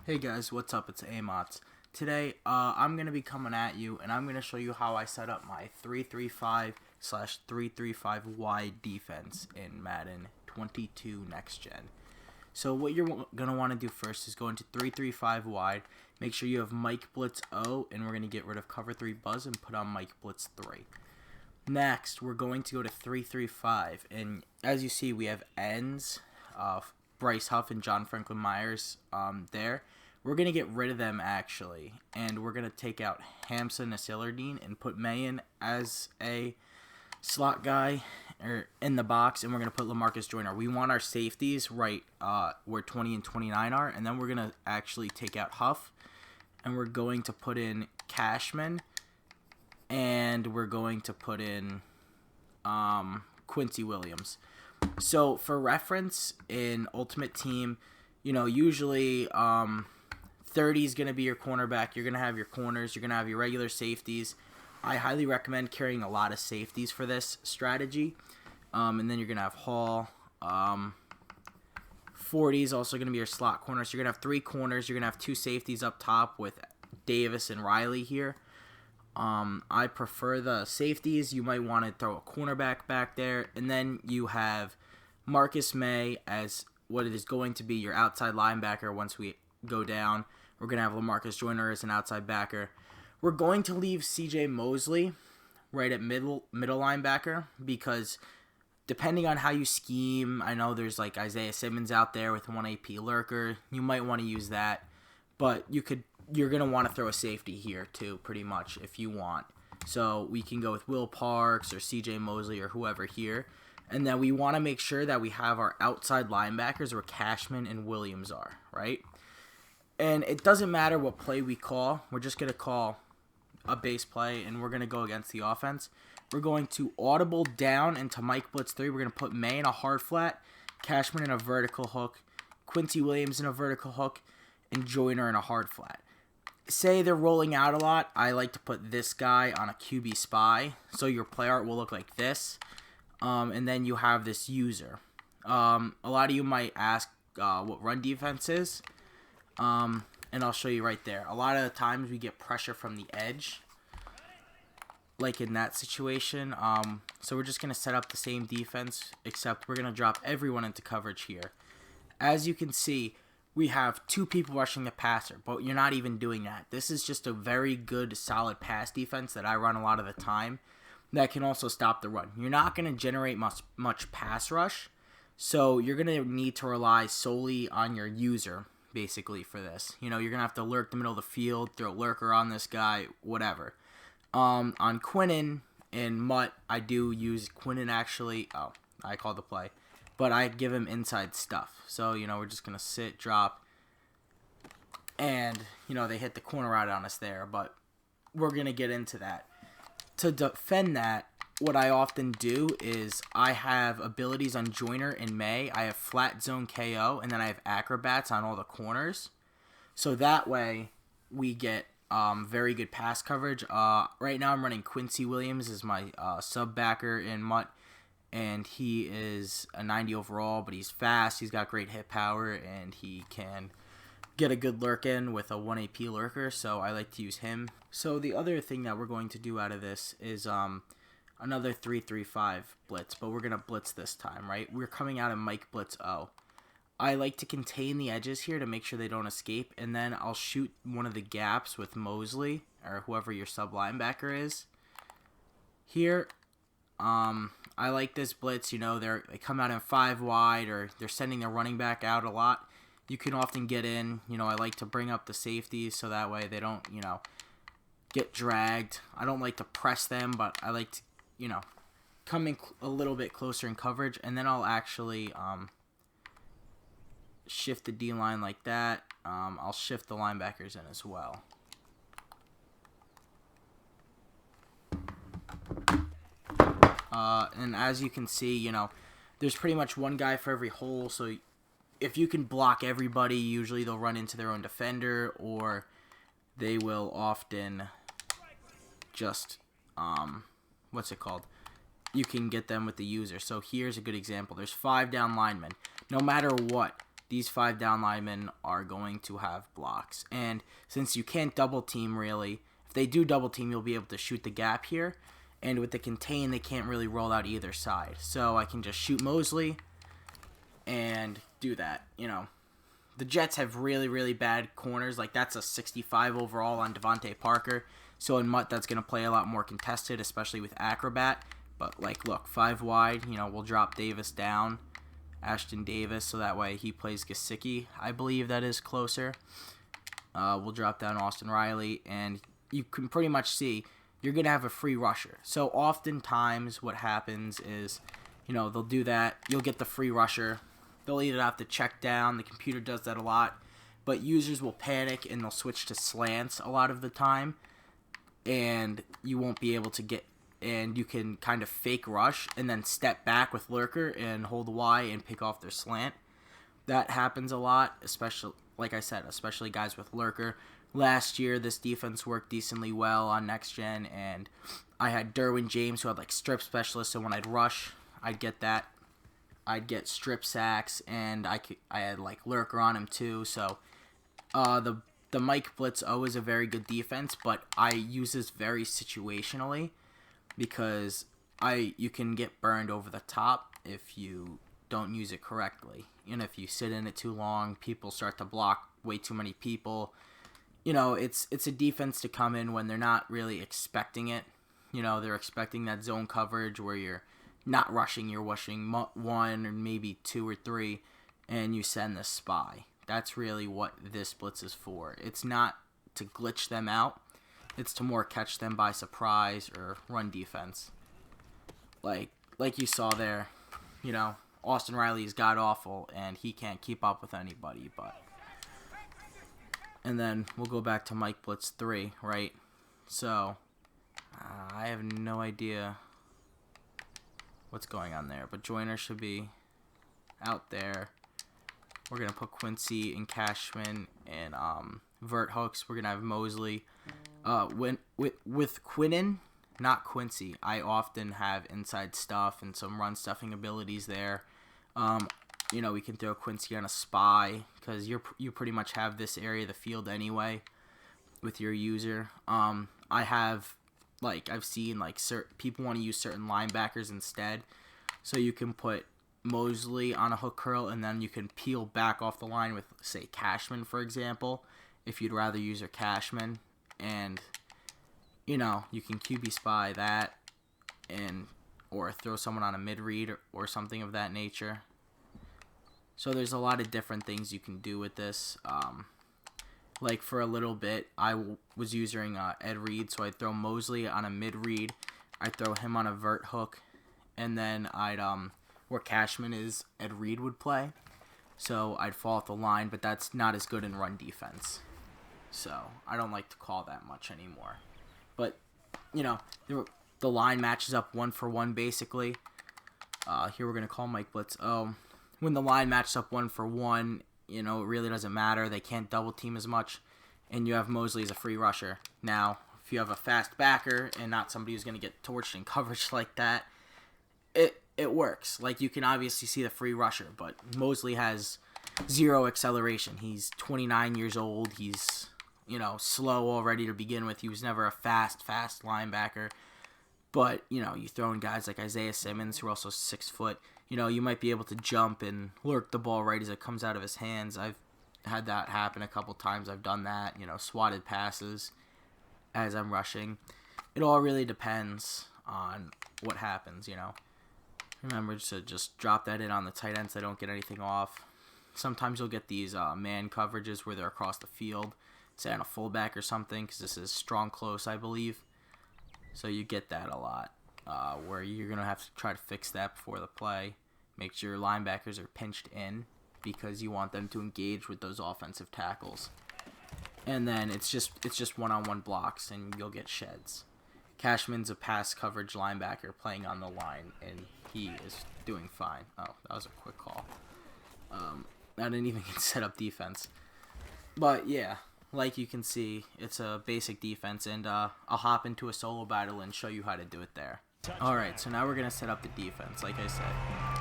Hey guys, what's up? It's Amots. Today, I'm going to be coming at you, and I'm going to show you how I set up my 3-3-5/3-3-5 wide defense in Madden 22 Next Gen. So what you're going to want to do first is go into 3-3-5 wide. Make sure you have Mike Blitz O, and we're going to get rid of Cover 3 Buzz and put on Mike Blitz 3. Next, we're going to go to 3-3-5, and as you see, we have ends, Bryce Huff and John Franklin Myers there. We're going to get rid of them, actually, and we're going to take out Hamza Nasiruddin and put Mayan as a slot guy in the box, and we're going to put LaMarcus Joyner. We want our safeties right where 20 and 29 are, and then we're going to actually take out Huff, and we're going to put in Cashman, and we're going to put in Quincy Williams. So for reference, in Ultimate Team, usually 30 is going to be your cornerback. You're going to have your corners. You're going to have your regular safeties. I highly recommend carrying a lot of safeties for this strategy. And then you're going to have Hall. 40 is also going to be your slot corner. So you're going to have 3 corners. You're going to have 2 safeties up top with Davis and Riley here. I prefer the safeties. You might want to throw a cornerback back there. And then you have Marcus May as what it is going to be your outside linebacker once we go down. We're going to have LaMarcus Joyner as an outside backer. We're going to leave C.J. Mosley right at middle linebacker because depending on how you scheme, I know there's like Isaiah Simmons out there with 1 AP lurker. You might want to use that, but you're going to want to throw a safety here too, pretty much, if you want. So we can go with Will Parks or C.J. Mosley or whoever here. And then we want to make sure that we have our outside linebackers where Cashman and Williams are, right? And it doesn't matter what play we call. We're just going to call a base play, and we're going to go against the offense. We're going to audible down into Mike Blitz 3. We're going to put May in a hard flat, Cashman in a vertical hook, Quincy Williams in a vertical hook, and Joyner in a hard flat. Say they're rolling out a lot, I like to put this guy on a QB spy, so your play art will look like this. And then you have this user. A lot of you might ask what run defense is. And I'll show you right there. A lot of the times we get pressure from the edge, like in that situation. So we're just going to set up the same defense, except we're going to drop everyone into coverage here. As you can see, we have 2 people rushing the passer, but you're not even doing that. This is just a very good, solid pass defense that I run a lot of the time that can also stop the run. You're not going to generate much pass rush, so you're going to need to rely solely on your user, basically, for this. You're going to have to lurk the middle of the field, throw a lurker on this guy, whatever. On Quinnen and Mutt, I do use Quinnen actually. Oh, I called the play. But I give him inside stuff. So, we're just going to sit, drop, and, they hit the corner out on us there. But we're going to get into that. To defend that, what I often do is I have abilities on Joyner and May. I have flat zone KO, and then I have acrobats on all the corners. So that way, we get very good pass coverage. Right now, I'm running Quincy Williams as my sub backer in Mutt, and he is a 90 overall, but he's fast. He's got great hit power, and he can get a good lurk in with a 1 AP lurker, so I like to use him. So the other thing that we're going to do out of this is another 3-3-5 blitz, but we're going to blitz this time, right? We're coming out of Mike Blitz O. I like to contain the edges here to make sure they don't escape, and then I'll shoot one of the gaps with Mosley, or whoever your sub linebacker is. Here, I like this blitz, they come out in 5 wide, or they're sending their running back out a lot. You can often get in, I like to bring up the safeties so that way they don't, get dragged. I don't like to press them, but I like to, come in a little bit closer in coverage, and then I'll actually shift the D-line like that. I'll shift the linebackers in as well. And as you can see, there's pretty much one guy for every hole, so if you can block everybody, usually they'll run into their own defender, or they will often just, you can get them with the user. So here's a good example. There's 5 down linemen. No matter what, these 5 down linemen are going to have blocks. And since you can't double team really, if they do double team, you'll be able to shoot the gap here. And with the contain, they can't really roll out either side. So I can just shoot Mosley and do that, you know. The Jets have really, really bad corners. Like, that's a 65 overall on Devontae Parker. So in Mutt, that's going to play a lot more contested, especially with Acrobat. But, like, look, 5 wide, you know, we'll drop Davis down. Ashton Davis, so that way he plays Gesicki. I believe that is closer. We'll drop down Austin Riley, and you can pretty much see you're going to have a free rusher. So oftentimes what happens is, you know, they'll do that. You'll get the free rusher. They'll either have to check down. The computer does that a lot. But users will panic, and they'll switch to slants a lot of the time. And you won't be able to get... And you can kind of fake rush and then step back with Lurker and hold Y and pick off their slant. That happens a lot, especially, like I said, especially guys with Lurker. Last year, this defense worked decently well on Next Gen, and I had Derwin James, who had like strip specialists, so when I'd rush, I'd get that. I'd get strip sacks, and I had like Lurker on him too. So the Mike Blitz O is a very good defense, but I use this very situationally because you can get burned over the top if you don't use it correctly. You know, if you sit in it too long, people start to block way too many people. You know, it's a defense to come in when they're not really expecting it. You know, they're expecting that zone coverage where you're not rushing, you're rushing 1 or maybe 2 or 3, and you send the spy. That's really what this blitz is for. It's not to glitch them out. It's to more catch them by surprise or run defense. Like you saw there, you know, Austin Riley is god-awful, and he can't keep up with anybody. And then we'll go back to Mike Blitz 3, right? So, I have no idea what's going on there, but Joyner should be out there. We're going to put Quincy and Cashman and vert hooks. We're going to have Mosley. With Quinnen, not Quincy, I often have inside stuff and some run stuffing abilities there. You know, we can throw Quincy on a spy because you pretty much have this area of the field anyway with your user. I have, like, I've seen, like, people want to use certain linebackers instead. So you can put Mosley on a hook curl, and then you can peel back off the line with, say, Cashman, for example, if you'd rather use your Cashman. And, you know, you can QB spy that or throw someone on a mid-read or something of that nature. So there's a lot of different things you can do with this. Like for a little bit, I was using Ed Reed, so I'd throw Mosley on a mid-read. I'd throw him on a vert hook, and then I'd, where Cashman is, Ed Reed would play. So I'd fall off the line, but that's not as good in run defense. So I don't like to call that much anymore. But, you know, the line matches up 1-for-1 basically. Here we're going to call Mike Blitz. When the line matches up 1-for-1, you know, it really doesn't matter. They can't double team as much. And you have Mosley as a free rusher. Now, if you have a fast backer and not somebody who's going to get torched in coverage like that, it works. Like, you can obviously see the free rusher, but Mosley has 0 acceleration. He's 29 years old. He's, you know, slow already to begin with. He was never a fast linebacker. But, you know, you throw in guys like Isaiah Simmons, who are also 6 foot. You know, you might be able to jump and lurk the ball right as it comes out of his hands. I've had that happen a couple times. I've done that, you know, swatted passes as I'm rushing. It all really depends on what happens, you know. Remember to just drop that in on the tight ends so they don't get anything off. Sometimes you'll get these man coverages where they're across the field, say on a fullback or something, because this is strong close, I believe. So you get that a lot, where you're going to have to try to fix that before the play. Make sure your linebackers are pinched in because you want them to engage with those offensive tackles. And then it's just one-on-one blocks, and you'll get sheds. Cashman's a pass coverage linebacker playing on the line, and he is doing fine. Oh, that was a quick call. I didn't even get set up defense. But, yeah, like you can see, it's a basic defense, and I'll hop into a solo battle and show you how to do it there. Alright, so now we're going to set up the defense, like I said.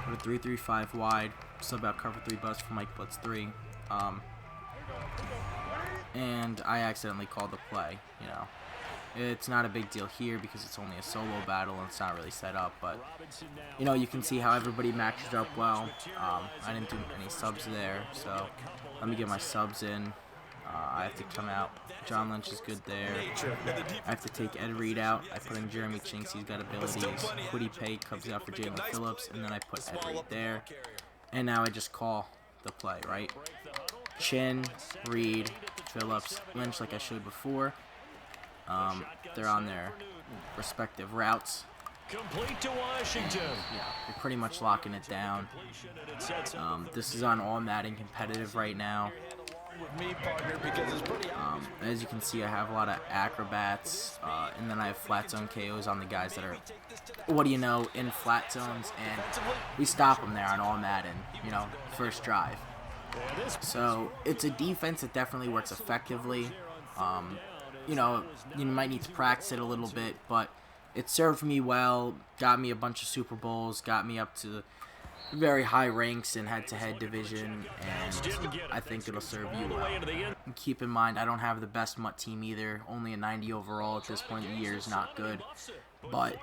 Go to 3-3-5 wide, sub out cover 3 bust for Mike Blitz 3. And I accidentally called the play, you know. It's not a big deal here because it's only a solo battle and it's not really set up, but, you know, you can see how everybody matches up well. I didn't do any subs there, so let me get my subs in. I have to come out. John Lynch is good there. I have to take Ed Reed out. I put in Jeremy Chinks. He's got abilities. Quiddy Pay comes out for Jalen Phillips, and then I put Ed Reed there. And now I just call the play, right? Chin, Reed, Phillips, Lynch, like I showed before. They're on their respective routes. Complete to Washington. Yeah, you're pretty much locking it down. This is on all Madden competitive right now. As you can see, I have a lot of acrobats, and then I have flat zone KOs on the guys that are, what do you know, in flat zones, and we stop them there on all Madden, you know, first drive. So it's a defense that definitely works effectively. You know, you might need to practice it a little bit, but it served me well, got me a bunch of Super Bowls, got me up to very high ranks in head-to-head division, and I think it'll serve you well. And keep in mind, I don't have the best MUT team either. Only a 90 overall at this point in the year is not good, but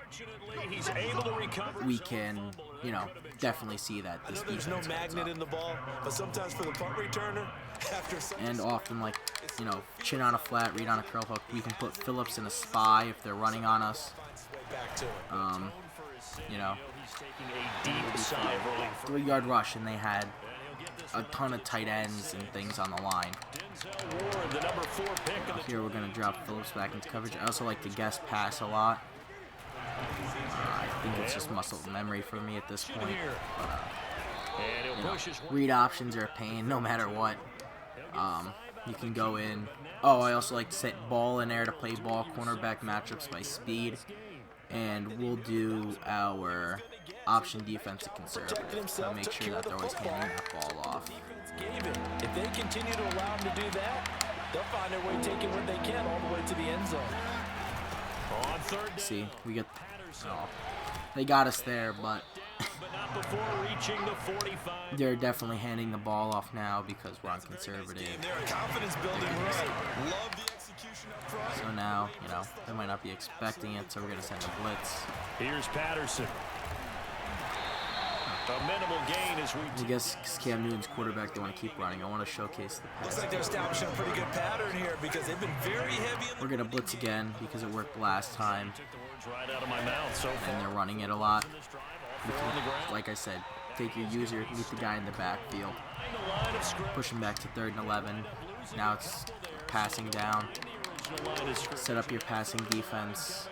we can, you know, definitely see that this defense no magnet in the ball, but sometimes for the punt returner, and often, like, you know, chin on a flat, read on a curl hook, we can put Phillips in a spy if they're running on us. You know, 3-yard rush, and they had a ton of tight ends and things on the line. Here we're going to drop Phillips back into coverage. I also like to guess pass a lot. I think it's just muscle memory for me at this point. You know, read options are a pain no matter what. You can go in. Oh, I also like to set ball in there to play ball cornerback matchups by speed. And we'll do our option defense to conservative. So make sure that they're always handing that ball off. If they continue to allow them to do that, they'll find their way taking what they can all the way to the end zone. See, we get, oh, they got us there, but they're definitely handing the ball off now because we're on conservative. So now, you know, they might not be expecting it, so we're going to send a blitz. Here's Patterson. A minimal gain as we... I guess Cam Newton's quarterback, they want to keep running. I want to showcase the pass. Looks like they're establishing a pretty good pattern here because they've been very heavy. We're going to blitz again because it worked last time. And they're running it a lot. Like I said, take your user, meet the guy in the backfield. Push him back to 3rd and 11. Now it's passing down. Set up your passing defense.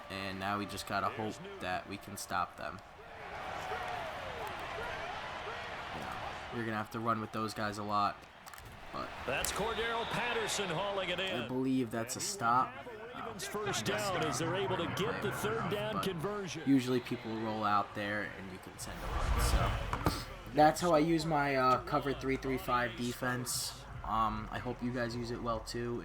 And now we just got to hope that we can stop them. You're going to have to run with those guys a lot. But that's Cordero Patterson hauling it in. I believe that's a stop. First down as they're able to get the 3rd down conversion. Usually people roll out there and you can send a run. So that's how I use my cover 3-3-5 defense. I hope you guys use it well too.